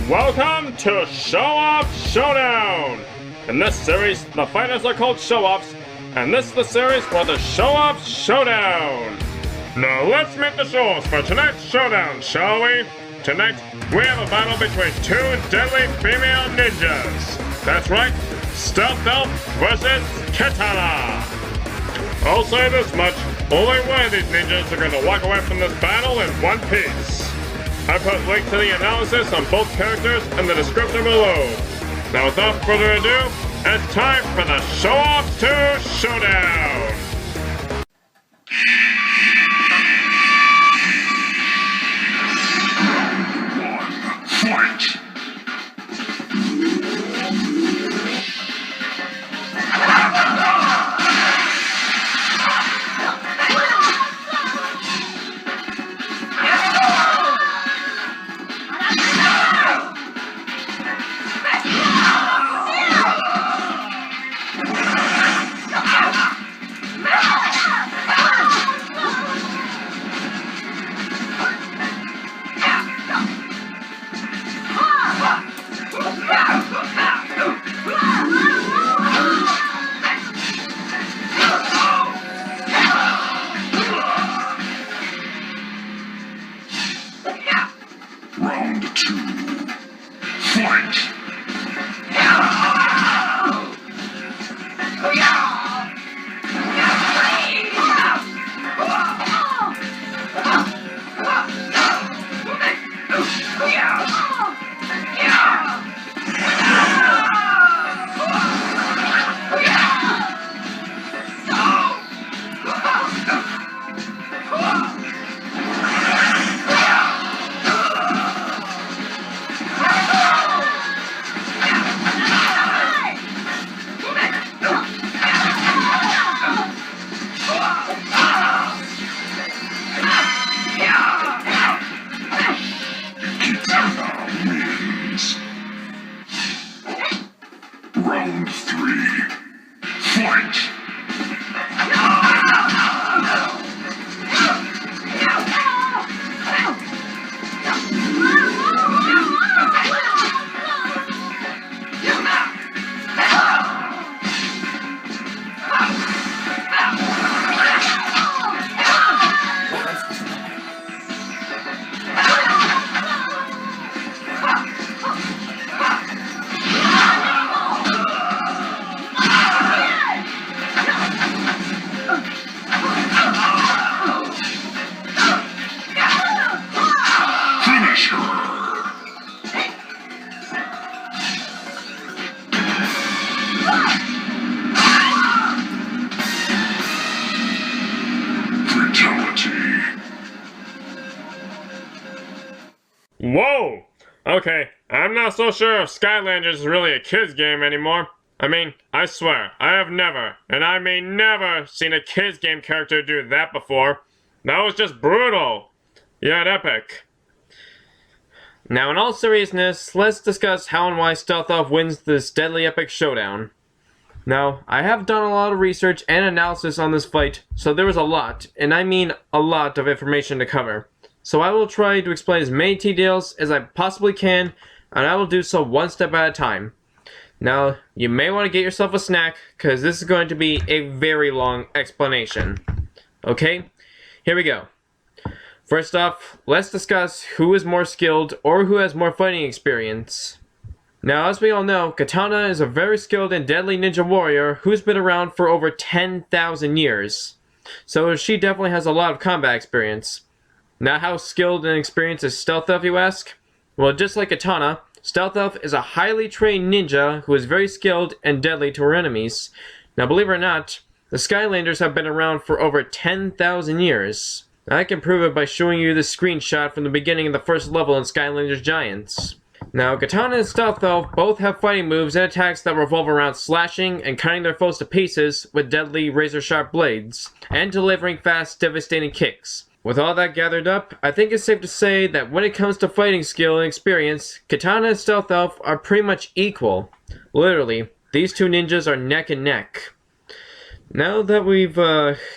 Welcome to Show-Off Showdown! In this series, the fighters are called show-offs, and this is the series for the Show-Off Showdown! Now let's meet the show-offs for tonight's showdown, shall we? Tonight, we have a battle between two deadly female ninjas. That's right, Stealth Elf versus Kitana! I'll say this much, only one of these ninjas are going to walk away from this battle in one piece. I put links to the analysis on both characters in the description below. Now without further ado, it's time for the Show-Off 2 Showdown! Fight! Round 2. Fight! Round 3. Fight! Finish her! Fatality. Whoa! Okay, I'm not so sure if Skylanders is really a kid's game anymore. I mean, I swear, I have never, and I mean never, seen a kid's game character do that before. That was just brutal. Yet epic. Now in all seriousness, let's discuss how and why Stealth Elf wins this deadly epic showdown. Now, I have done a lot of research and analysis on this fight, so there was a lot, and I mean a lot of information to cover. So I will try to explain as many details as I possibly can, and I will do so one step at a time. Now, you may want to get yourself a snack, because this is going to be a very long explanation. Okay, here we go. First off, let's discuss who is more skilled or who has more fighting experience. Now, as we all know, Kitana is a very skilled and deadly ninja warrior who's been around for over 10,000 years. So she definitely has a lot of combat experience. Now, how skilled and experienced is Stealth Elf, you ask? Well, just like Kitana, Stealth Elf is a highly trained ninja who is very skilled and deadly to her enemies. Now, believe it or not, the Skylanders have been around for over 10,000 years. I can prove it by showing you this screenshot from the beginning of the first level in Skylanders Giants. Now, Kitana and Stealth Elf both have fighting moves and attacks that revolve around slashing and cutting their foes to pieces with deadly razor-sharp blades, and delivering fast, devastating kicks. With all that gathered up, I think it's safe to say that when it comes to fighting skill and experience, Kitana and Stealth Elf are pretty much equal. Literally, these two ninjas are neck and neck. Now that we've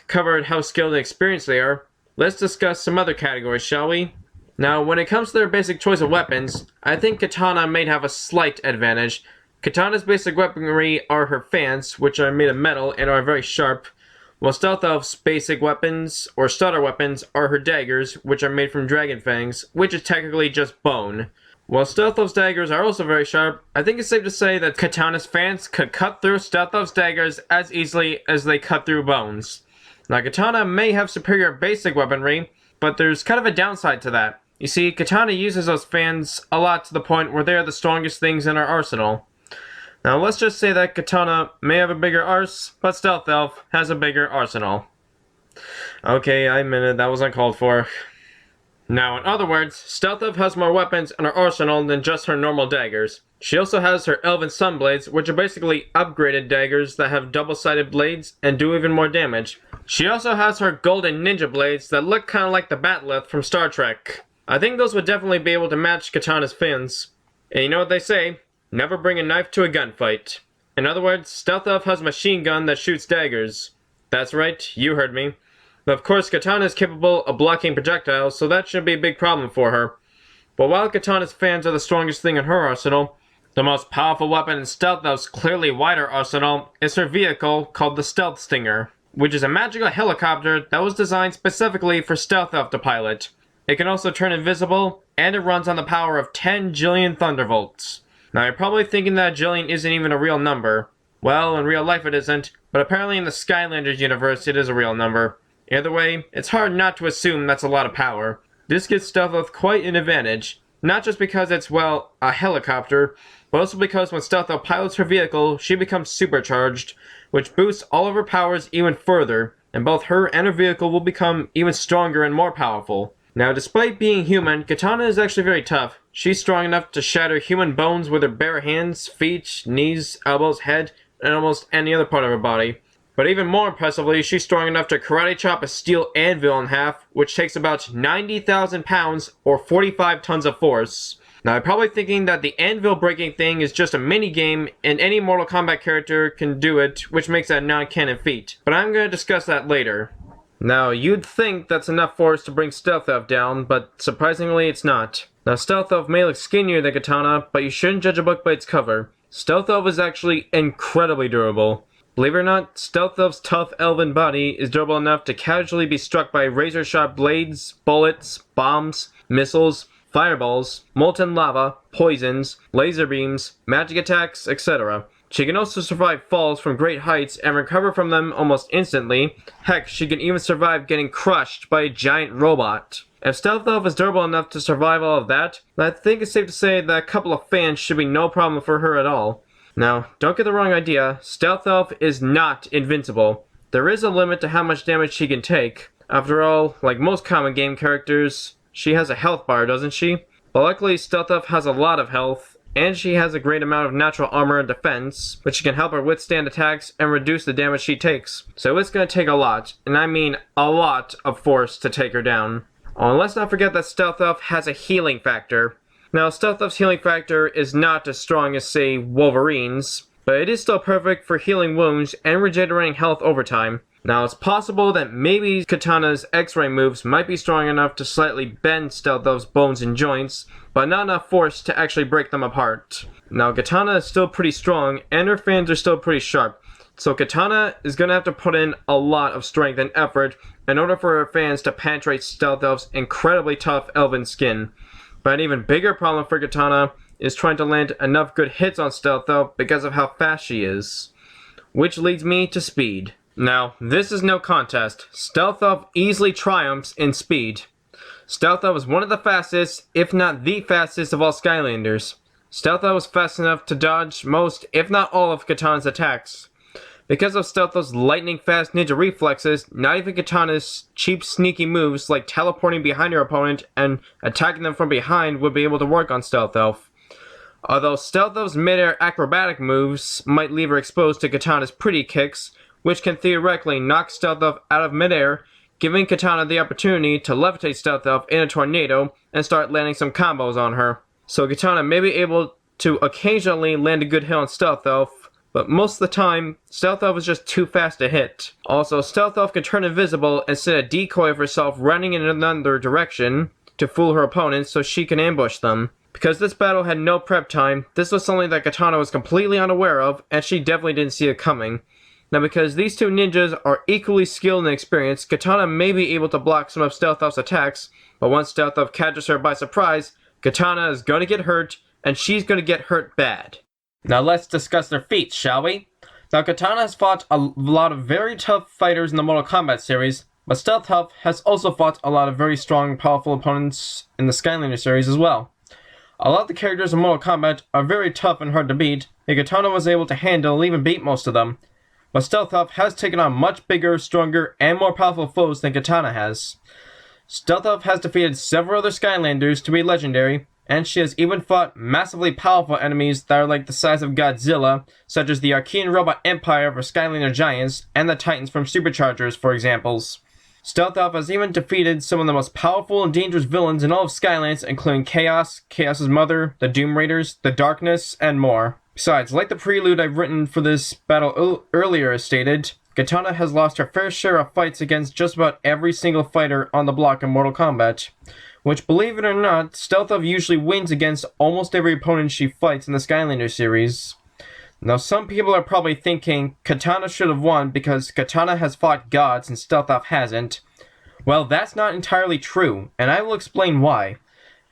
covered how skilled and experienced they are, let's discuss some other categories, shall we? Now, when it comes to their basic choice of weapons, I think Kitana may have a slight advantage. Kitana's basic weaponry are her fans, which are made of metal and are very sharp, while Stealth Elf's basic weapons, or starter weapons, are her daggers, which are made from dragon fangs, which is technically just bone. While Stealth Elf's daggers are also very sharp, I think it's safe to say that Kitana's fans could cut through Stealth Elf's daggers as easily as they cut through bones. Now, Kitana may have superior basic weaponry, but there's kind of a downside to that. You see, Kitana uses those fans a lot to the point where they are the strongest things in her arsenal. Now, let's just say that Kitana may have a bigger arse, but Stealth Elf has a bigger arsenal. Okay, I admit it, that was uncalled for. Now, in other words, Stealth Elf has more weapons in her arsenal than just her normal daggers. She also has her Elven Sunblades, which are basically upgraded daggers that have double-sided blades and do even more damage. She also has her Golden Ninja Blades that look kinda like the Bat'leth from Star Trek. I think those would definitely be able to match Kitana's fins. And you know what they say? Never bring a knife to a gunfight. In other words, Stealth Elf has a machine gun that shoots daggers. That's right, you heard me. But of course, Kitana is capable of blocking projectiles, so that shouldn't be a big problem for her. But while Kitana's fans are the strongest thing in her arsenal, the most powerful weapon in Stealth Elf's clearly wider arsenal is her vehicle called the Stealth Stinger, which is a magical helicopter that was designed specifically for Stealth Elf to pilot. It can also turn invisible, and it runs on the power of 10 jillion thundervolts. Now, you're probably thinking that jillion isn't even a real number. Well, in real life it isn't, but apparently in the Skylanders universe it is a real number. Either way, it's hard not to assume that's a lot of power. This gives Stealth Elf quite an advantage, not just because it's, well, a helicopter, but also because when Stealth Elf pilots her vehicle, she becomes supercharged, which boosts all of her powers even further, and both her and her vehicle will become even stronger and more powerful. Now, despite being human, Kitana is actually very tough. She's strong enough to shatter human bones with her bare hands, feet, knees, elbows, head, and almost any other part of her body. But even more impressively, she's strong enough to karate chop a steel anvil in half, which takes about 90,000 pounds or 45 tons of force. Now, you're probably thinking that the anvil breaking thing is just a mini-game and any Mortal Kombat character can do it, which makes that a non-canon feat. But I'm going to discuss that later. Now, you'd think that's enough force to bring Stealth Elf down, but surprisingly it's not. Now, Stealth Elf may look skinnier than Kitana, but you shouldn't judge a book by its cover. Stealth Elf is actually incredibly durable. Believe it or not, Stealth Elf's tough elven body is durable enough to casually be struck by razor-sharp blades, bullets, bombs, missiles, fireballs, molten lava, poisons, laser beams, magic attacks, etc. She can also survive falls from great heights and recover from them almost instantly. Heck, she can even survive getting crushed by a giant robot. If Stealth Elf is durable enough to survive all of that, I think it's safe to say that a couple of fans should be no problem for her at all. Now, don't get the wrong idea, Stealth Elf is not invincible. There is a limit to how much damage she can take. After all, like most common game characters, she has a health bar, doesn't she? But luckily, Stealth Elf has a lot of health, and she has a great amount of natural armor and defense, which can help her withstand attacks and reduce the damage she takes. So it's going to take a lot, and I mean a lot of force to take her down. Oh, and let's not forget that Stealth Elf has a healing factor. Now, Stealth Elf's healing factor is not as strong as, say, Wolverine's, but it is still perfect for healing wounds and regenerating health over time. Now, it's possible that maybe Kitana's X-ray moves might be strong enough to slightly bend Stealth Elf's bones and joints, but not enough force to actually break them apart. Now, Kitana is still pretty strong, and her fans are still pretty sharp, so Kitana is going to have to put in a lot of strength and effort in order for her fans to penetrate Stealth Elf's incredibly tough elven skin. But an even bigger problem for Kitana is trying to land enough good hits on Stealth Elf because of how fast she is. Which leads me to speed. Now, this is no contest. Stealth Elf easily triumphs in speed. Stealth Elf is one of the fastest, if not the fastest of all Skylanders. Stealth Elf is fast enough to dodge most, if not all, of Kitana's attacks. Because of Stealth Elf's lightning-fast ninja reflexes, not even Kitana's cheap sneaky moves like teleporting behind her opponent and attacking them from behind would be able to work on Stealth Elf. Although Stealth Elf's mid-air acrobatic moves might leave her exposed to Kitana's pretty kicks, which can theoretically knock Stealth Elf out of mid-air, giving Kitana the opportunity to levitate Stealth Elf in a tornado and start landing some combos on her. So Kitana may be able to occasionally land a good hit on Stealth Elf, but most of the time, Stealth Elf is just too fast to hit. Also, Stealth Elf can turn invisible and set a decoy of herself running in another direction, to fool her opponents so she can ambush them. Because this battle had no prep time, this was something that Kitana was completely unaware of, and she definitely didn't see it coming. Now because these two ninjas are equally skilled and experienced, Kitana may be able to block some of Stealth Elf's attacks, but once Stealth Elf catches her by surprise, Kitana is going to get hurt, and she's going to get hurt bad. Now let's discuss their feats, shall we? Now Kitana has fought a lot of very tough fighters in the Mortal Kombat series, but Stealth Elf has also fought a lot of very strong and powerful opponents in the Skylanders series as well. A lot of the characters in Mortal Kombat are very tough and hard to beat, and Kitana was able to handle and even beat most of them. But Stealth Elf has taken on much bigger, stronger, and more powerful foes than Kitana has. Stealth Elf has defeated several other Skylanders to be legendary, and she has even fought massively powerful enemies that are like the size of Godzilla, such as the Archean Robot Empire of Skylander Giants, and the Titans from Superchargers, for examples. Stealth Elf has even defeated some of the most powerful and dangerous villains in all of Skylands, including Chaos, Chaos's mother, the Doom Raiders, the Darkness, and more. Besides, like the prelude I've written for this battle earlier stated, Kitana has lost her fair share of fights against just about every single fighter on the block in Mortal Kombat. Which, believe it or not, Stealth Elf usually wins against almost every opponent she fights in the Skylanders series. Now, some people are probably thinking Kitana should have won because Kitana has fought gods and Stealth Elf hasn't. Well, that's not entirely true, and I will explain why.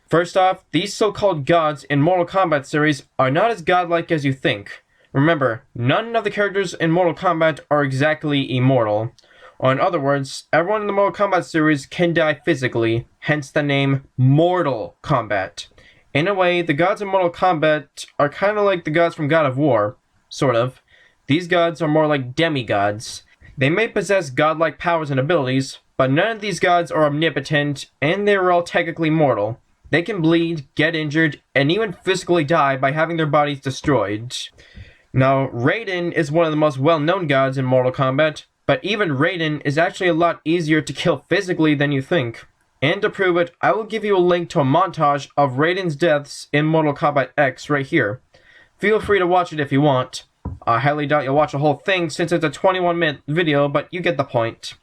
First off, these so-called gods in Mortal Kombat series are not as godlike as you think. Remember, none of the characters in Mortal Kombat are exactly immortal. Or in other words, everyone in the Mortal Kombat series can die physically, hence the name Mortal Kombat. In a way, the gods in Mortal Kombat are kind of like the gods from God of War, sort of. These gods are more like demigods. They may possess godlike powers and abilities, but none of these gods are omnipotent, and they are all technically mortal. They can bleed, get injured, and even physically die by having their bodies destroyed. Now, Raiden is one of the most well-known gods in Mortal Kombat, but even Raiden is actually a lot easier to kill physically than you think. And to prove it, I will give you a link to a montage of Raiden's deaths in Mortal Kombat X right here. Feel free to watch it if you want. I highly doubt you'll watch the whole thing since it's a 21-minute video, but you get the point.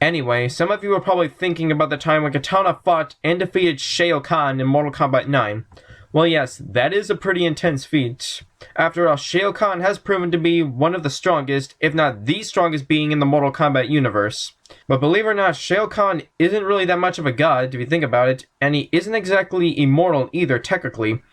Anyway, some of you are probably thinking about the time when Kitana fought and defeated Shao Kahn in Mortal Kombat 9. Well yes, that is a pretty intense feat. After all, Shao Kahn has proven to be one of the strongest, if not the strongest being in the Mortal Kombat universe. But believe it or not, Shao Kahn isn't really that much of a god, if you think about it, and he isn't exactly immortal either, technically.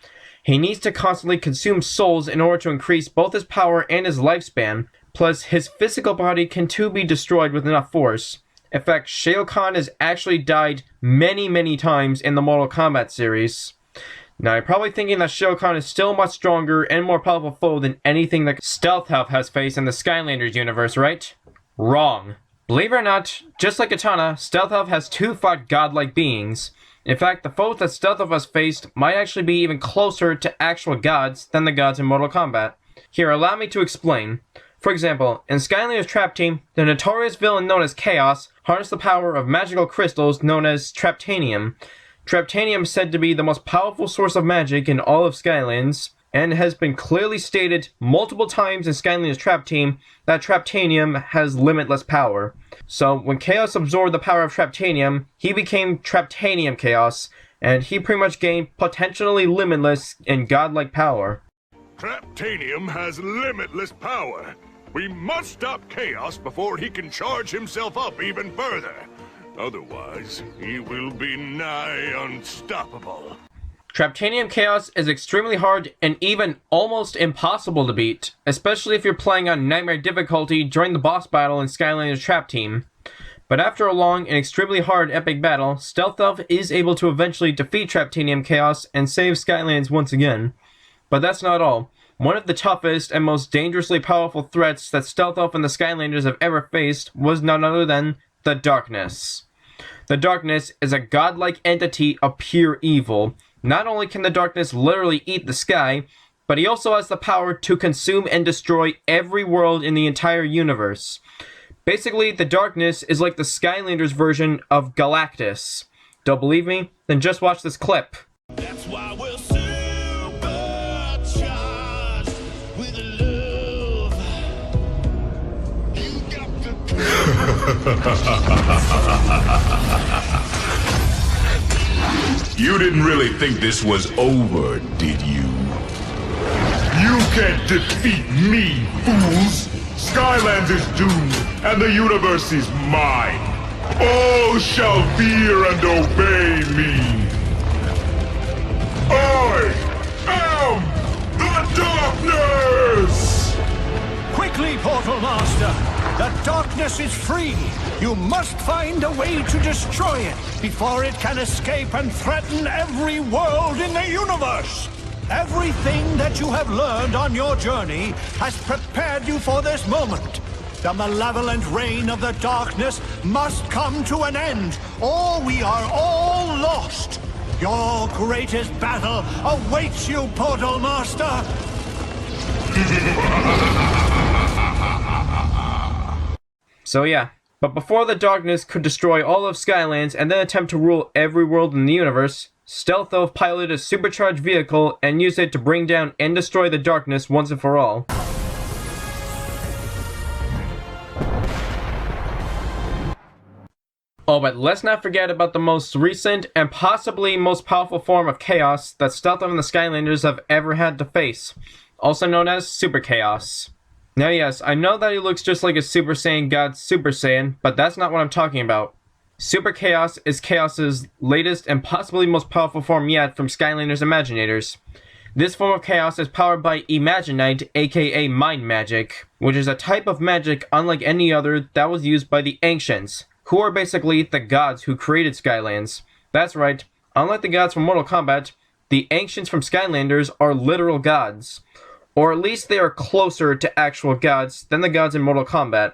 He needs to constantly consume souls in order to increase both his power and his lifespan, plus his physical body can too be destroyed with enough force. In fact, Shao Kahn has actually died many times in the Mortal Kombat series. Now, you're probably thinking that Shao Kahn is still a much stronger and more powerful foe than anything that Stealth Elf has faced in the Skylanders universe, right? Wrong. Believe it or not, just like Kitana, Stealth Elf has two fought godlike beings. In fact, the foes that Stealth Elf has faced might actually be even closer to actual gods than the gods in Mortal Kombat. Here, allow me to explain. For example, in Skylanders Trap Team, the notorious villain known as Chaos harnessed the power of magical crystals known as Traptanium. Traptanium is said to be the most powerful source of magic in all of Skylands, and has been clearly stated multiple times in Skylanders Trap Team that Traptanium has limitless power. So when Chaos absorbed the power of Traptanium, he became Traptanium Chaos, and he pretty much gained potentially limitless and godlike power. Traptanium has limitless power. We must stop Chaos before he can charge himself up even further. Otherwise, he will be nigh unstoppable. Traptanium Chaos is extremely hard and even almost impossible to beat, especially if you're playing on Nightmare difficulty during the boss battle in Skylanders Trap Team. But after a long and extremely hard epic battle, Stealth Elf is able to eventually defeat Traptanium Chaos and save Skylands once again. But that's not all. One of the toughest and most dangerously powerful threats that Stealth Elf and the Skylanders have ever faced was none other than the Darkness. The Darkness is a godlike entity of pure evil. Not only can the Darkness literally eat the sky, but he also has the power to consume and destroy every world in the entire universe. Basically, the Darkness is like the Skylanders version of Galactus. Don't believe me? Then just watch this clip. That's why we're supercharged with love. You got to You didn't really think this was over, did you? You can't defeat me, fools! Skylanders is doomed, and the universe is mine! All shall fear and obey me! I am the darkness! Quickly, Portal Master! The darkness is free! You must find a way to destroy it before it can escape and threaten every world in the universe! Everything that you have learned on your journey has prepared you for this moment. The malevolent reign of the darkness must come to an end, or we are all lost! Your greatest battle awaits you, Portal Master! So yeah, but before the darkness could destroy all of Skylands and then attempt to rule every world in the universe, Stealth Elf piloted a supercharged vehicle and used it to bring down and destroy the darkness once and for all. Oh, but let's not forget about the most recent and possibly most powerful form of chaos that Stealth Elf and the Skylanders have ever had to face, also known as Super Chaos. Now yes, I know that he looks just like a Super Saiyan God Super Saiyan, but that's not what I'm talking about. Super Chaos is Chaos's latest and possibly most powerful form yet from Skylanders Imaginators. This form of Chaos is powered by Imaginite, aka Mind Magic, which is a type of magic unlike any other that was used by the Ancients, who are basically the gods who created Skylands. That's right, unlike the gods from Mortal Kombat, the Ancients from Skylanders are literal gods. Or at least they are closer to actual gods than the gods in Mortal Kombat.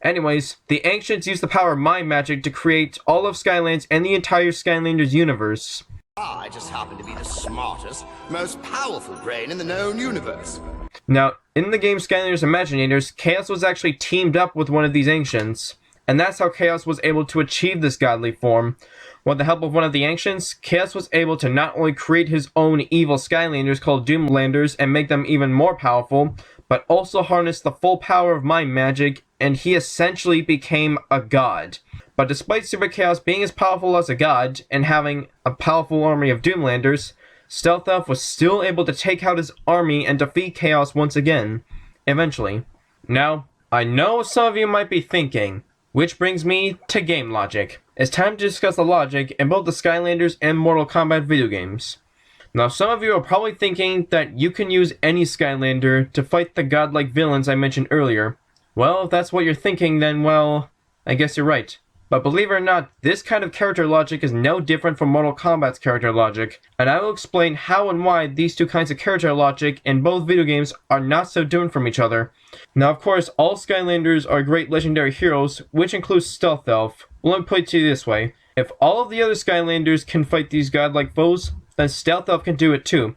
Anyways, the Ancients used the power of mind magic to create all of Skylands and the entire Skylanders universe. I just happen to be the smartest, most powerful brain in the known universe. Now, in the game Skylanders Imaginators, Chaos was actually teamed up with one of these Ancients. And that's how Chaos was able to achieve this godly form. With the help of one of the Ancients, Chaos was able to not only create his own evil Skylanders called Doomlanders and make them even more powerful, but also harness the full power of mind magic, and he essentially became a god. But despite Super Chaos being as powerful as a god, and having a powerful army of Doomlanders, Stealth Elf was still able to take out his army and defeat Chaos once again. Eventually. Now, I know some of you might be thinking, which brings me to game logic. It's time to discuss the logic in both the Skylanders and Mortal Kombat video games. Now, some of you are probably thinking that you can use any Skylander to fight the godlike villains I mentioned earlier. Well, if that's what you're thinking, then, well, I guess you're right. But believe it or not, this kind of character logic is no different from Mortal Kombat's character logic, and I will explain how and why these two kinds of character logic in both video games are not so different from each other. Now, of course, all Skylanders are great legendary heroes, which includes Stealth Elf. Well, let me put it to you this way. If all of the other Skylanders can fight these godlike foes, then Stealth Elf can do it too.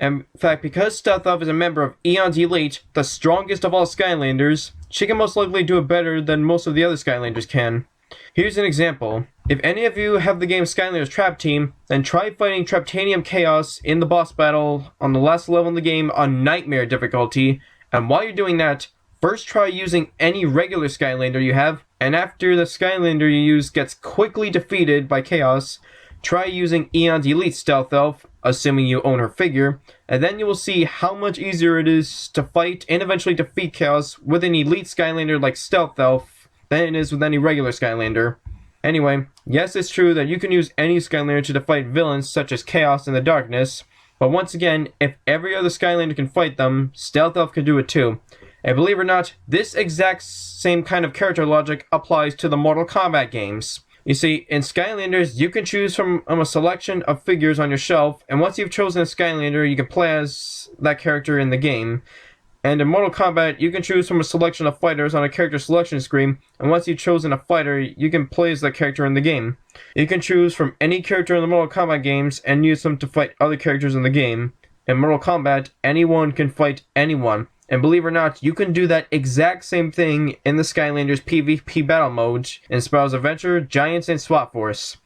And in fact, because Stealth Elf is a member of Eon's Elite, the strongest of all Skylanders, she can most likely do it better than most of the other Skylanders can. Here's an example. If any of you have the game Skylanders Trap Team, then try fighting Traptanium Chaos in the boss battle on the last level in the game on Nightmare difficulty, and while you're doing that, first try using any regular Skylander you have, and after the Skylander you use gets quickly defeated by Chaos, try using Eon's Elite Stealth Elf, assuming you own her figure, and then you will see how much easier it is to fight and eventually defeat Chaos with an Elite Skylander like Stealth Elf than it is with any regular Skylander. Anyway, yes, it's true that you can use any Skylander to fight villains such as Chaos and the Darkness, but once again, if every other Skylander can fight them, Stealth Elf can do it too. And believe it or not, this exact same kind of character logic applies to the Mortal Kombat games. You see, in Skylanders, you can choose from a selection of figures on your shelf, and once you've chosen a Skylander, you can play as that character in the game. And in Mortal Kombat, you can choose from a selection of fighters on a character selection screen, and once you've chosen a fighter, you can play as that character in the game. You can choose from any character in the Mortal Kombat games and use them to fight other characters in the game. In Mortal Kombat, anyone can fight anyone. And believe it or not, you can do that exact same thing in the Skylanders PvP battle mode in Spyros Adventure, Giants, and SWAT Force.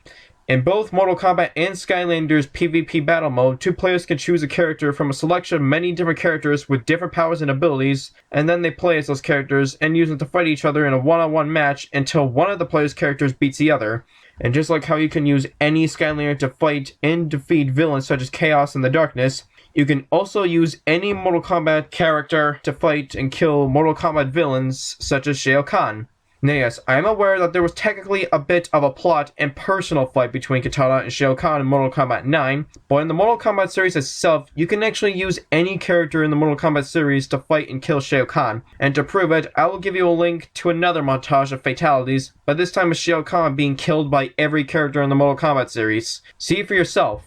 In both Mortal Kombat and Skylanders PvP battle mode, two players can choose a character from a selection of many different characters with different powers and abilities, and then they play as those characters and use them to fight each other in a one-on-one match until one of the player's characters beats the other. And just like how you can use any Skylander to fight and defeat villains such as Chaos and the Darkness, you can also use any Mortal Kombat character to fight and kill Mortal Kombat villains such as Shao Kahn. Now yes, I am aware that there was technically a bit of a plot and personal fight between Kitana and Shao Kahn in Mortal Kombat 9, but in the Mortal Kombat series itself, you can actually use any character in the Mortal Kombat series to fight and kill Shao Kahn. And to prove it, I will give you a link to another montage of fatalities, but this time with Shao Kahn being killed by every character in the Mortal Kombat series. See for yourself.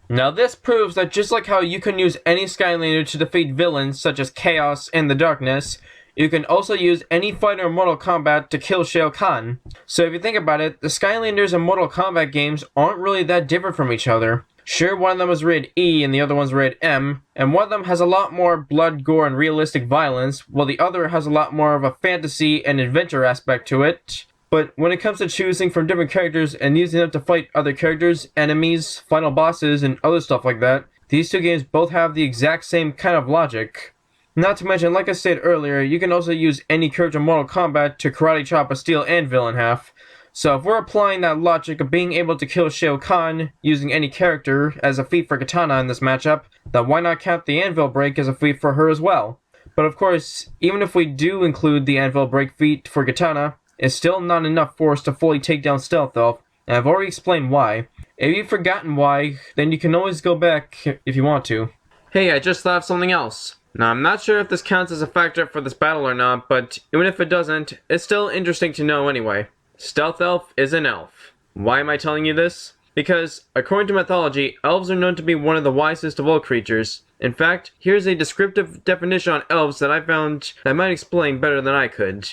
Now this proves that just like how you can use any Skylander to defeat villains such as Chaos and the Darkness, you can also use any fighter in Mortal Kombat to kill Shao Kahn. So if you think about it, the Skylanders in Mortal Kombat games aren't really that different from each other. Sure, one of them is rated E and the other one's rated M, and one of them has a lot more blood, gore, and realistic violence, while the other has a lot more of a fantasy and adventure aspect to it. But when it comes to choosing from different characters and using them to fight other characters, enemies, final bosses, and other stuff like that, these two games both have the exact same kind of logic. Not to mention, like I said earlier, you can also use any character in Mortal Kombat to karate chop a steel anvil in half. So if we're applying that logic of being able to kill Shao Kahn using any character as a feat for Kitana in this matchup, then why not count the anvil break as a feat for her as well? But of course, even if we do include the anvil break feat for Kitana, it's still not enough for us to fully take down Stealth Elf, and I've already explained why. If you've forgotten why, then you can always go back if you want to. Hey, I just thought of something else. Now, I'm not sure if this counts as a factor for this battle or not, but even if it doesn't, it's still interesting to know anyway. Stealth Elf is an elf. Why am I telling you this? Because, according to mythology, elves are known to be one of the wisest of all creatures. In fact, here's a descriptive definition on elves that I found that might explain better than I could.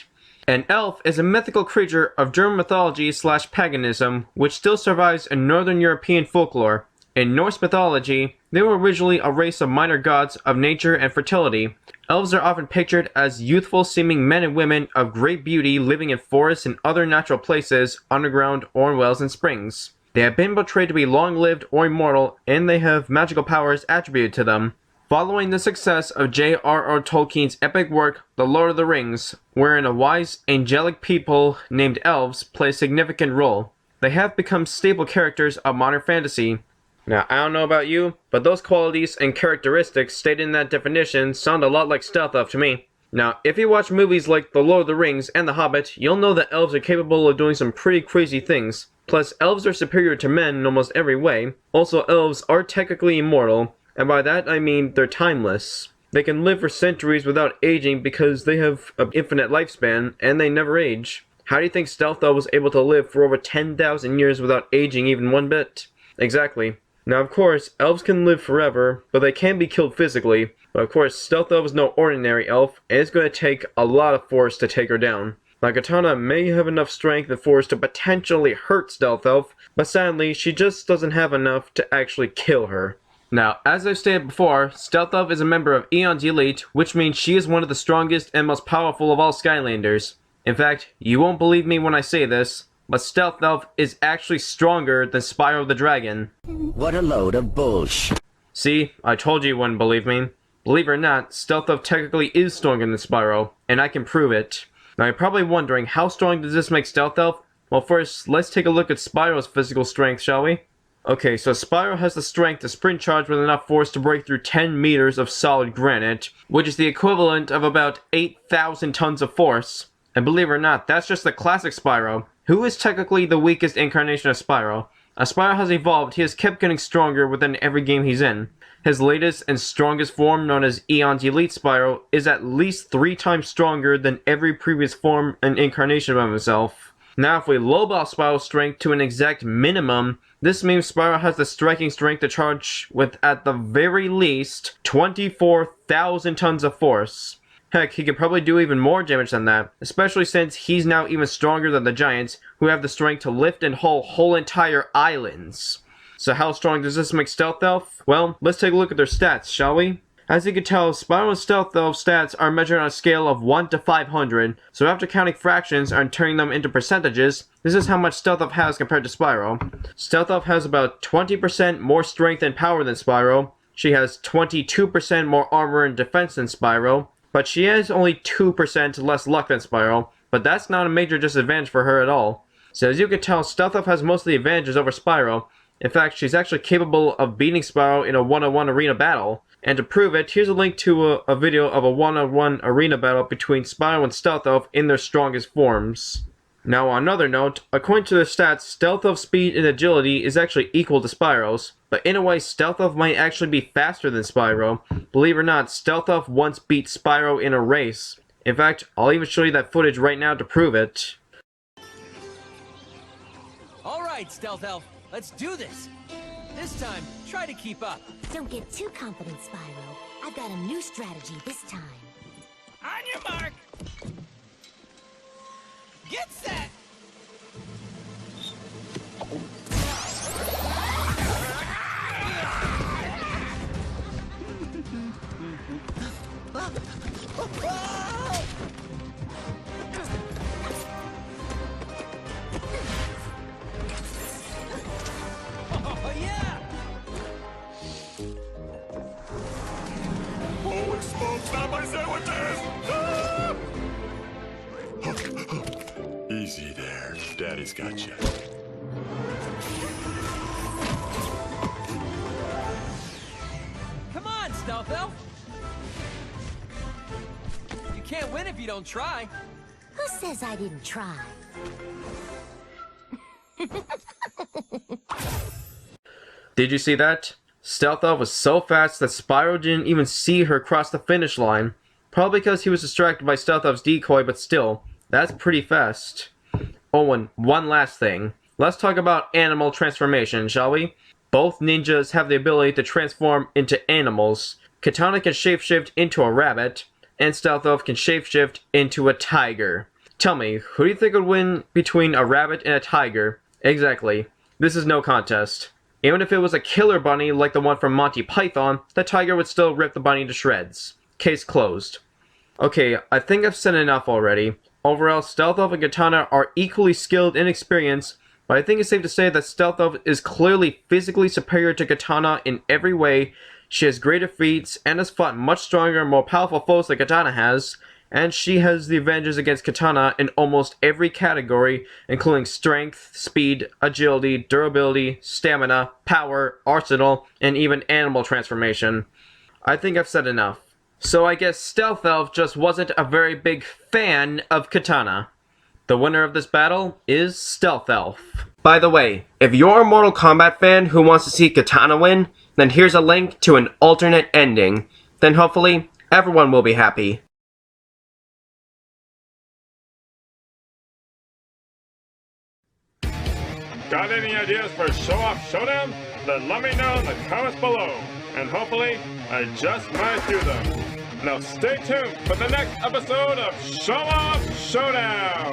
An elf is a mythical creature of German mythology / paganism, which still survives in Northern European folklore. In Norse mythology, they were originally a race of minor gods of nature and fertility. Elves are often pictured as youthful-seeming men and women of great beauty living in forests and other natural places, underground, or in wells and springs. They have been portrayed to be long-lived or immortal, and they have magical powers attributed to them. Following the success of J.R.R. Tolkien's epic work, The Lord of the Rings, wherein a wise, angelic people named elves play a significant role. They have become staple characters of modern fantasy. Now, I don't know about you, but those qualities and characteristics stated in that definition sound a lot like Stealth Elf to me. Now, if you watch movies like The Lord of the Rings and The Hobbit, you'll know that elves are capable of doing some pretty crazy things. Plus, elves are superior to men in almost every way. Also, elves are technically immortal, and by that I mean they're timeless. They can live for centuries without aging because they have an infinite lifespan, and they never age. How do you think Stealth Elf was able to live for over 10,000 years without aging even one bit? Exactly. Now, of course, elves can live forever, but they can be killed physically. But of course, Stealth Elf is no ordinary elf, and it's going to take a lot of force to take her down. Now, Kitana may have enough strength and force to potentially hurt Stealth Elf, but sadly, she just doesn't have enough to actually kill her. Now, as I've stated before, Stealth Elf is a member of Aeon's Elite, which means she is one of the strongest and most powerful of all Skylanders. In fact, you won't believe me when I say this, but Stealth Elf is actually stronger than Spyro the Dragon. What a load of bullshit. See, I told you wouldn't believe me. Believe it or not, Stealth Elf technically is stronger than Spyro, and I can prove it. Now you're probably wondering, how strong does this make Stealth Elf? Well, first, let's take a look at Spyro's physical strength, shall we? Okay, so Spyro has the strength to sprint charge with enough force to break through 10 meters of solid granite, which is the equivalent of about 8,000 tons of force. And believe it or not, that's just the classic Spyro, who is technically the weakest incarnation of Spyro. As Spyro has evolved, he has kept getting stronger within every game he's in. His latest and strongest form, known as Aeon's Elite Spyro, is at least 3 times stronger than every previous form and incarnation of himself. Now, if we lowball Spyro's strength to an exact minimum, this means Spyro has the striking strength to charge with, at the very least, 24,000 tons of force. Heck, he could probably do even more damage than that, especially since he's now even stronger than the giants, who have the strength to lift and haul whole entire islands. So how strong does this make Stealth Elf? Well, let's take a look at their stats, shall we? As you can tell, Spyro and Stealth Elf stats are measured on a scale of 1 to 500, so after counting fractions and turning them into percentages, this is how much Stealth Elf has compared to Spyro. Stealth Elf has about 20% more strength and power than Spyro. She has 22% more armor and defense than Spyro. But she has only 2% less luck than Spyro, but that's not a major disadvantage for her at all. So as you can tell, Stealth Elf has most of the advantages over Spyro. In fact, she's actually capable of beating Spyro in a one-on-one arena battle. And to prove it, here's a link to a video of a one-on-one arena battle between Spyro and Stealth Elf in their strongest forms. Now on another note, according to their stats, Stealth Elf's speed and agility is actually equal to Spyro's, but in a way Stealth Elf might actually be faster than Spyro. Believe it or not, Stealth Elf once beat Spyro in a race. In fact, I'll even show you that footage right now to prove it. Alright, Stealth Elf, let's do this! This time, try to keep up. Don't get too confident, Spyro. I've got a new strategy this time. On your mark! Get set! Oh, yeah! Holy smokes, not my sandwiches! Easy there. Daddy's got you. Come on, Stealth Elf! You can't win if you don't try. Who says I didn't try? Did you see that? Stealth Elf was so fast that Spyro didn't even see her cross the finish line. Probably because he was distracted by Stealth Elf's decoy, but still, that's pretty fast. Oh, and one last thing. Let's talk about animal transformation, shall we? Both ninjas have the ability to transform into animals. Kitana can shapeshift into a rabbit, and Stealth Elf can shapeshift into a tiger. Tell me, who do you think would win between a rabbit and a tiger? Exactly. This is no contest. Even if it was a killer bunny like the one from Monty Python, the tiger would still rip the bunny to shreds. Case closed. Okay, I think I've said enough already. Overall, Stealth Elf and Kitana are equally skilled and experienced, but I think it's safe to say that Stealth Elf is clearly physically superior to Kitana in every way. She has greater feats and has fought much stronger and more powerful foes than Kitana has, and she has the advantages against Kitana in almost every category, including strength, speed, agility, durability, stamina, power, arsenal, and even animal transformation. I think I've said enough. So I guess Stealth Elf just wasn't a very big fan of Kitana. The winner of this battle is Stealth Elf. By the way, if you're a Mortal Kombat fan who wants to see Kitana win, then here's a link to an alternate ending. Then hopefully, everyone will be happy. Got any ideas for Show-Off Showdown? Then let me know in the comments below, and hopefully, I just might do them. Now stay tuned for the next episode of Show-Off Showdown!